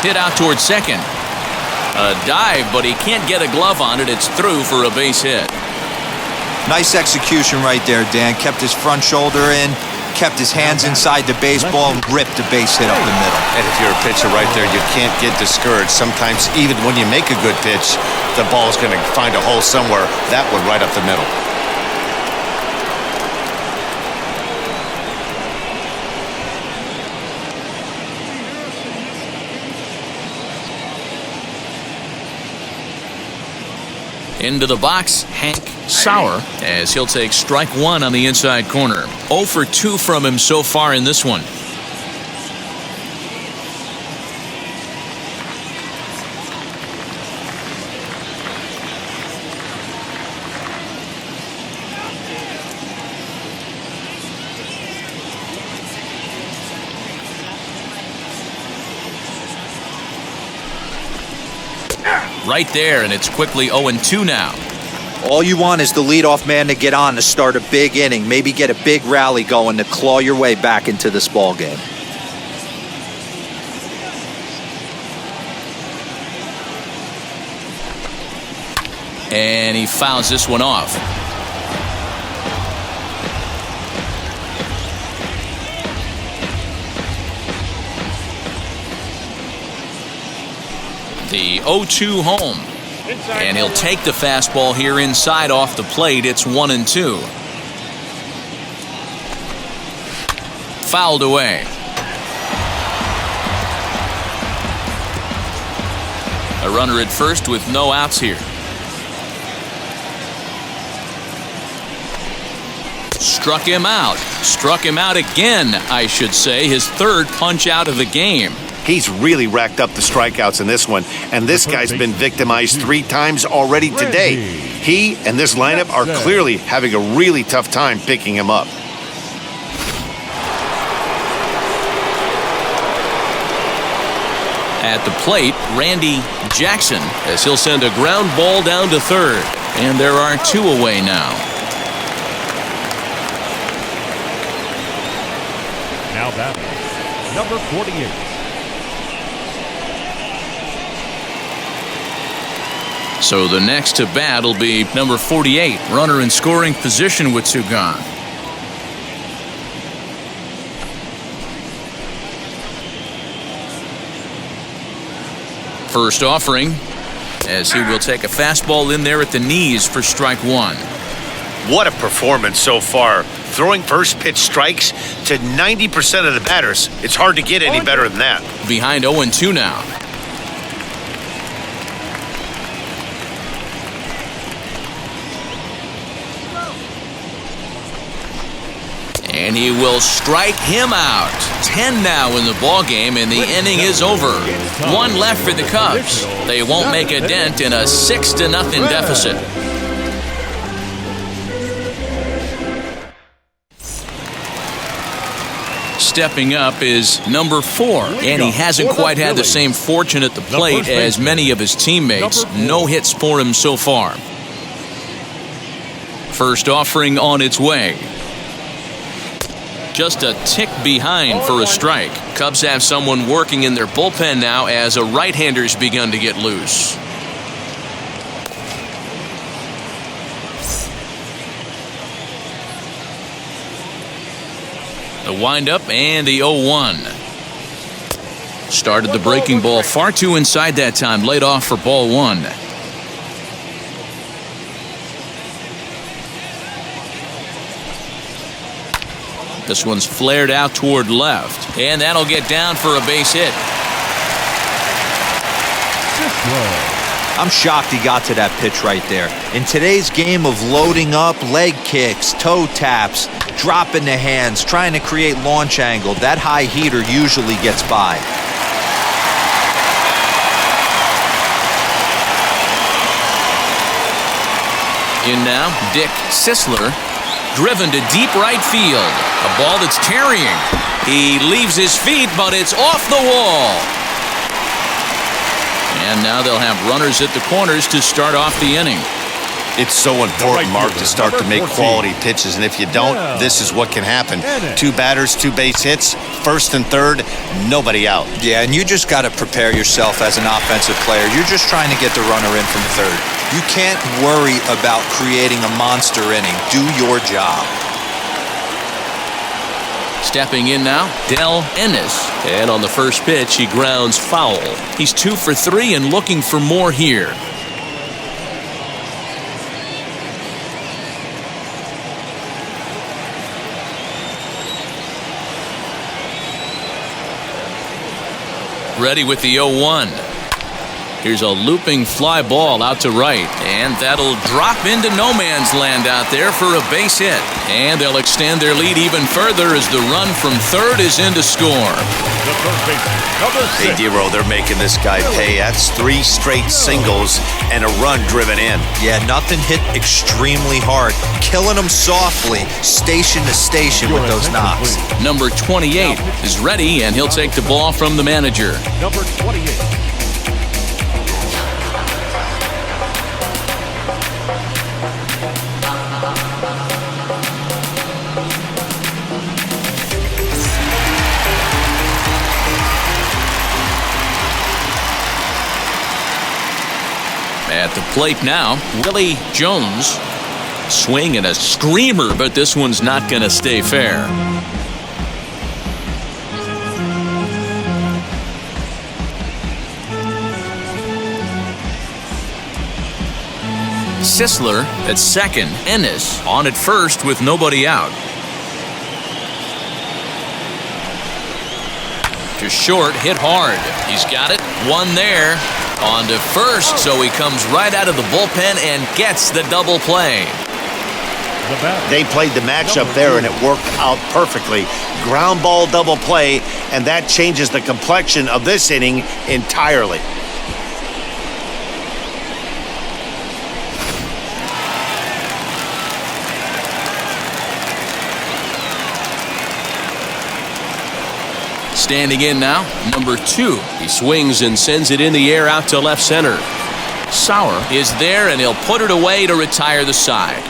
Hit out towards second. A dive, but he can't get a glove on it. It's through for a base hit. Nice execution right there, Dan. Kept his front shoulder in, kept his hands inside the baseball, and ripped the base hit up the middle. And if you're a pitcher right there, you can't get discouraged. Sometimes even when you make a good pitch, the ball's going to find a hole somewhere. That one right up the middle. Into the box, Hank Sauer, as he'll take strike 1 on the inside corner. 0 for 2 from him so far in this one. Right there, and it's quickly 0-2 now. All you want is the leadoff man to get on to start a big inning, maybe get a big rally going to claw your way back into this ball game. And he fouls this one off. The 0-2 home. And he'll take the fastball here inside off the plate. It's 1-2. Fouled away. A runner at first with no outs here. Struck him out. Struck him out again, I should say. His 3rd punch out of the game. He's really racked up the strikeouts in this one, and this guy's been victimized 3 times already today. He and this lineup are clearly having a really tough time picking him up. At the plate, Randy Jackson, as he'll send a ground ball down to 3rd. And there are 2 away now. Now batting, number 48. So the next to bat will be number 48, runner in scoring position with 2 gone. First offering, as he will take a fastball in there at the knees for strike 1. What a performance so far. Throwing first pitch strikes to 90% of the batters. It's hard to get any better than that. Behind 0-2 now. And he will strike him out. 10 now in the ball game, and the inning is over. 1 left for the Cubs. They won't make a dent in a 6-0 deficit. Stepping up is number 4, and he hasn't quite had the same fortune at the plate as many of his teammates. No hits for him so far. First offering on its way. Just a tick behind for a strike. Cubs have someone working in their bullpen now as a right-hander's begun to get loose. The windup and the 0-1. Started the breaking ball far too inside that time. Laid off for ball one. This one's flared out toward left, and that'll get down for a base hit. I'm shocked he got to that pitch right there. In today's game of loading up, leg kicks, toe taps, dropping the hands, trying to create launch angle, that high heater usually gets by. In now, Dick Sisler, driven to deep right field. A ball that's carrying. He leaves his feet, but it's off the wall. And now they'll have runners at the corners to start off the inning. It's so important, Mark, to start to make quality pitches, and if you don't, this is what can happen. 2 batters, 2 base hits, first and third, nobody out. Yeah, and you just got to prepare yourself as an offensive player. You're just trying to get the runner in from third. You can't worry about creating a monster inning. Do your job. Stepping in now, Del Ennis. And on the first pitch, he grounds foul. He's 2 for 3 and looking for more here. Ready with the 0-1. Here's a looping fly ball out to right, and that'll drop into no man's land out there for a base hit. And they'll extend their lead even further as the run from third is in to score. The third baseman, number 6. Hey, D-Row, they're making this guy pay. That's 3 straight singles and a run driven in. Yeah, nothing hit extremely hard. Killing them softly, station to station with those knocks. Number 28 is ready, and he'll take the ball from the manager. Number 28. At the plate now, Willie Jones. Swing and a screamer, but this one's not going to stay fair. Sisler at second. Ennis on at first with nobody out. To short, hit hard. He's got it. One there. On to first, so he comes right out of the bullpen and gets the double play. They played the matchup there, and it worked out perfectly. Ground ball double play, and that changes the complexion of this inning entirely. Standing in now, number 2. He swings and sends it in the air out to left center. Sauer is there, and he'll put it away to retire the side.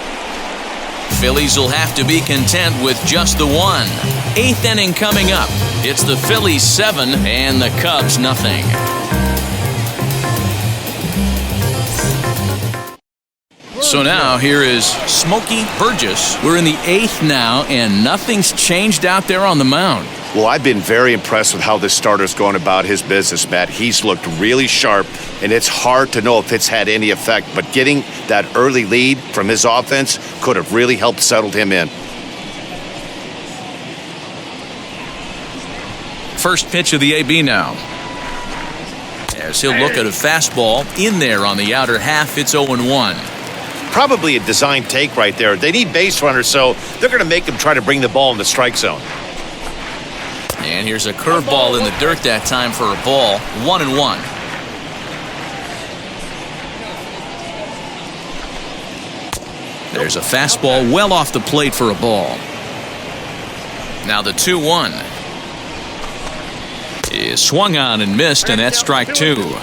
Phillies will have to be content with just the 1. 8th inning coming up. It's the Phillies 7 and the Cubs nothing. So now here is Smokey Burgess. We're in the 8th now, and nothing's changed out there on the mound. Well, I've been very impressed with how this starter's going about his business, Matt. He's looked really sharp, and it's hard to know if it's had any effect, but getting that early lead from his offense could have really helped settle him in. First pitch of the AB now. As he'll look at a fastball in there on the outer half, it's 0-1. Probably a design take right there. They need base runners, so they're going to make him try to bring the ball in the strike zone. And here's a curveball in the dirt that time for a ball. 1-1. There's a fastball well off the plate for a ball. Now the 2-1 is swung on and missed, and that's strike 2.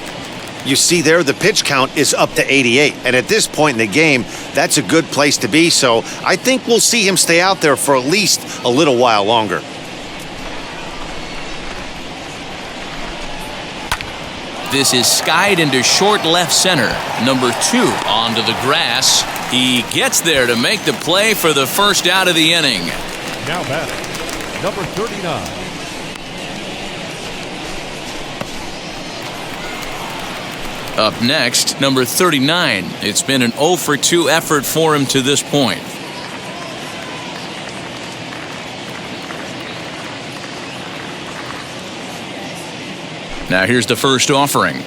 You see there, the pitch count is up to 88, and at this point in the game, that's a good place to be, so I think we'll see him stay out there for at least a little while longer. This is skied into short left center. Number 2 onto the grass. He gets there to make the play for the first out of the inning. Now batting, number 39. Up next, number 39. It's been an 0 for 2 effort for him to this point. Now here's the first offering.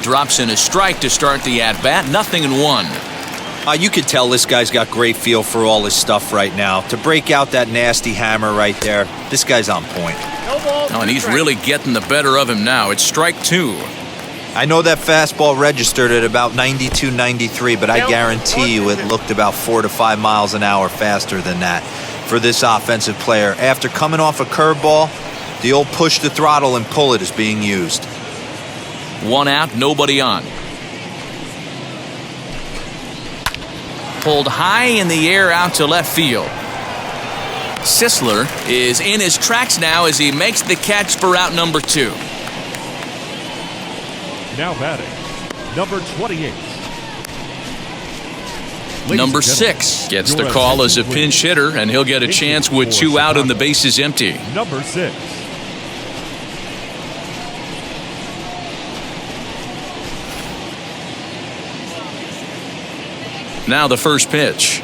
Drops in a strike to start the at-bat. 0-1. You could tell this guy's got great feel for all his stuff right now. To break out that nasty hammer right there, this guy's on point. No ball. Oh, and he's really getting the better of him now. It's strike 2. I know that fastball registered at about 92, 93, but I guarantee you it looked about 4 to 5 miles an hour faster than that for this offensive player. After coming off a curveball, the old push the throttle and pull it is being used. 1 out, nobody on. Pulled high in the air out to left field. Sisler is in his tracks now as he makes the catch for out number 2. Now batting, number 28. Number 6 gets the call as a pinch hitter, and he'll get a chance with 2 out and the bases empty. Number 6. Now the first pitch.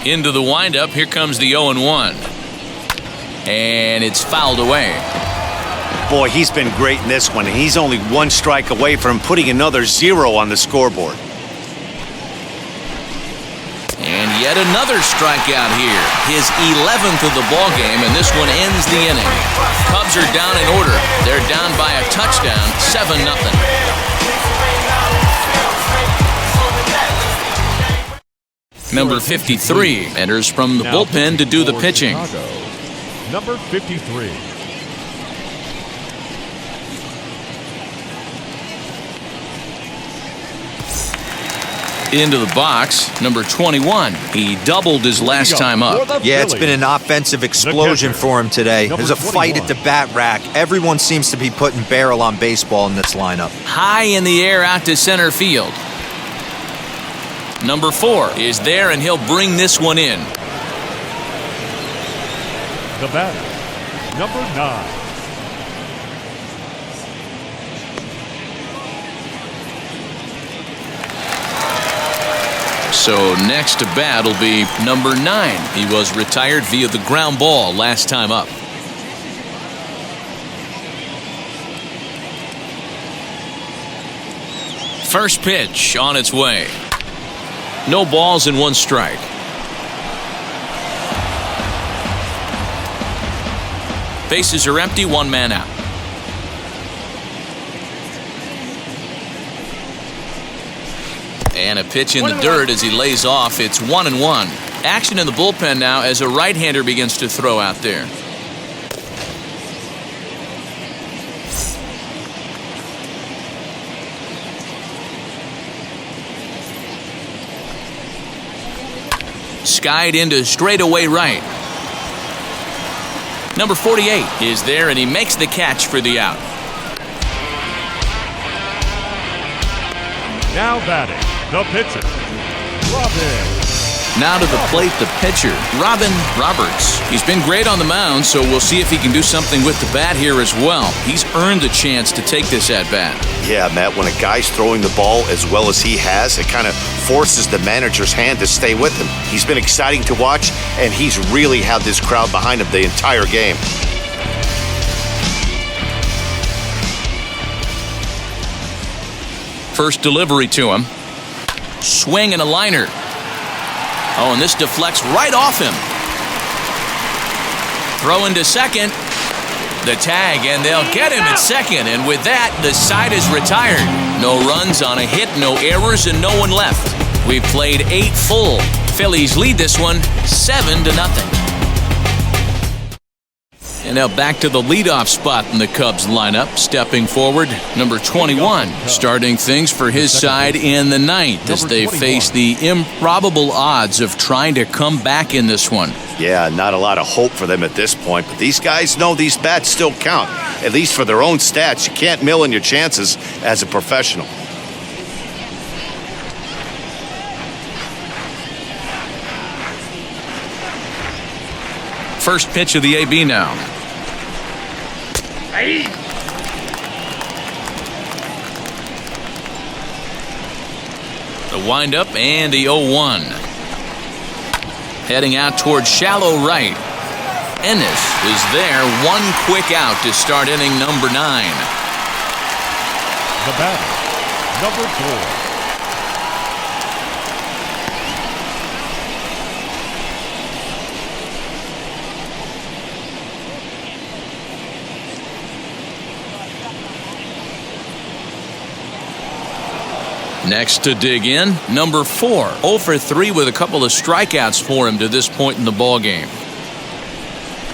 Into the windup. Here comes the 0-1. And it's fouled away. Boy, he's been great in this one. He's only 1 strike away from putting another 0 on the scoreboard. And yet another strikeout here. His 11th of the ball game, and this one ends the inning. Cubs are down in order. They're down by a touchdown, 7-0. Number 53 enters from the bullpen to do the pitching. Number 53. Into the box, number 21. He doubled his last time up. Yeah, it's been an offensive explosion for him today. There's a fight at the bat rack. Everyone seems to be putting barrel on baseball in this lineup. High in the air out to center field. Number 4 is there, and he'll bring this one in. The batter, number 9. So next to bat will be number 9. He was retired via the ground ball last time up. First pitch on its way. No balls and 1 strike. Bases are empty, 1 man out. And a pitch in the dirt as he lays off. It's 1-1. Action in the bullpen now as a right-hander begins to throw out there. Skied into straightaway right. Number 48 is there, and he makes the catch for the out. Now batting, the pitcher, Robin. Now to the plate, the pitcher, Robin Roberts. He's been great on the mound, so we'll see if he can do something with the bat here as well. He's earned a chance to take this at-bat. Yeah, Matt, when a guy's throwing the ball as well as he has, it kind of forces the manager's hand to stay with him. He's been exciting to watch, and he's really had this crowd behind him the entire game. First delivery to him. Swing and a liner. Oh, and this deflects right off him. Throw into second. The tag, and they'll get him at second. And with that, the side is retired. No runs on a hit, no errors, and no one left. We've played 8 full. Phillies lead this one 7-0. And now back to the leadoff spot in the Cubs lineup. Stepping forward, number 21, starting things for his side in the 9th as they face the improbable odds of trying to come back in this one. Yeah, not a lot of hope for them at this point, but these guys know these bats still count. at least for their own stats. You can't mill in your chances as a professional. First pitch of the AB now. The windup and the 0-1. Heading out towards shallow right. Ennis is there. One quick out to start inning number 9. The batter, number 4. Next to dig in, number 4. 0 for 3 with a couple of strikeouts for him to this point in the ball game.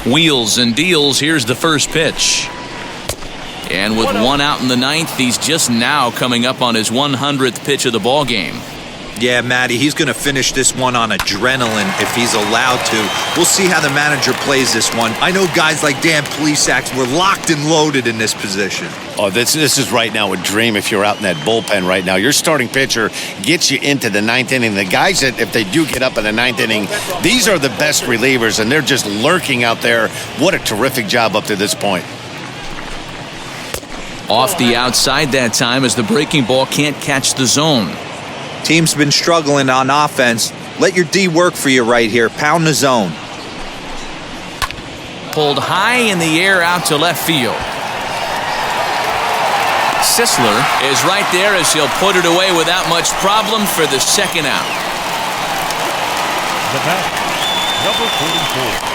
Wheels and deals. Here's the first pitch. And with one out in the 9th, he's just now coming up on his 100th pitch of the ball game. Yeah, Matty, he's going to finish this one on adrenaline if he's allowed to. We'll see how the manager plays this one. I know guys like Dan Plesac were locked and loaded in this position. Oh, this is right now a dream if you're out in that bullpen right now. Your starting pitcher gets you into the 9th inning. The guys that, if they do get up in the 9th inning, these are the best relievers, and they're just lurking out there. What a terrific job up to this point. Off the outside that time as the breaking ball can't catch the zone. Team's been struggling on offense. Let your D work for you right here. Pound the zone. Pulled high in the air out to left field. Sisler is right there as he'll put it away without much problem for the second out. The batter, number 44.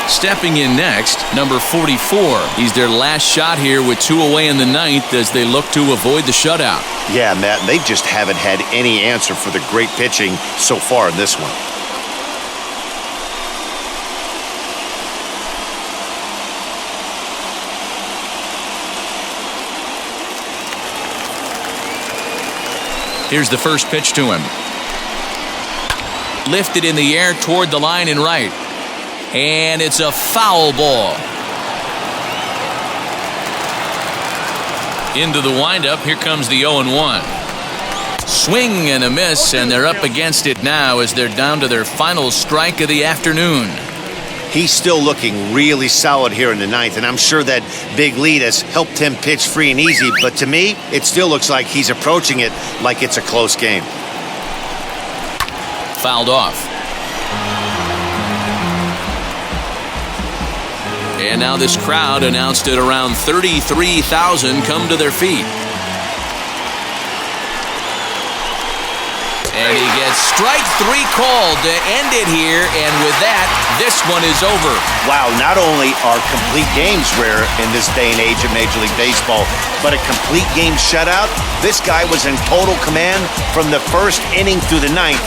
Stepping in next, number 44. He's their last shot here with 2 away in the 9th as they look to avoid the shutout. Yeah, Matt, they just haven't had any answer for the great pitching so far in this one. Here's the first pitch to him. Lifted in the air toward the line and right. And it's a foul ball. Into the windup. Here comes the 0-1. Swing and a miss, and they're up against it now as they're down to their final strike of the afternoon. He's still looking really solid here in the 9th, and I'm sure that big lead has helped him pitch free and easy, but to me, it still looks like he's approaching it like it's a close game. Fouled off. And now this crowd, announced at around 33,000, come to their feet. And he gets strike 3 called to end it here, and with that, this one is over. Wow, not only are complete games rare in this day and age of Major League Baseball, but a complete game shutout. This guy was in total command from the first inning through the 9th.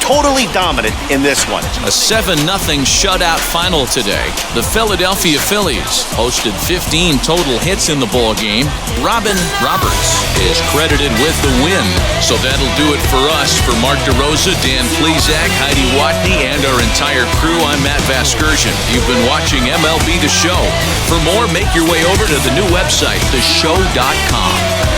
Totally dominant in this one. A 7-0 shutout final today. The Philadelphia Phillies posted 15 total hits in the ball game. Robin Roberts is credited with the win. So that'll do it for us. For Mark DeRosa, Dan Plesac, Heidi Watney, and our entire crew, I'm Matt Vasgersian. You've been watching MLB The Show. For more, make your way over to the new website, theshow.com.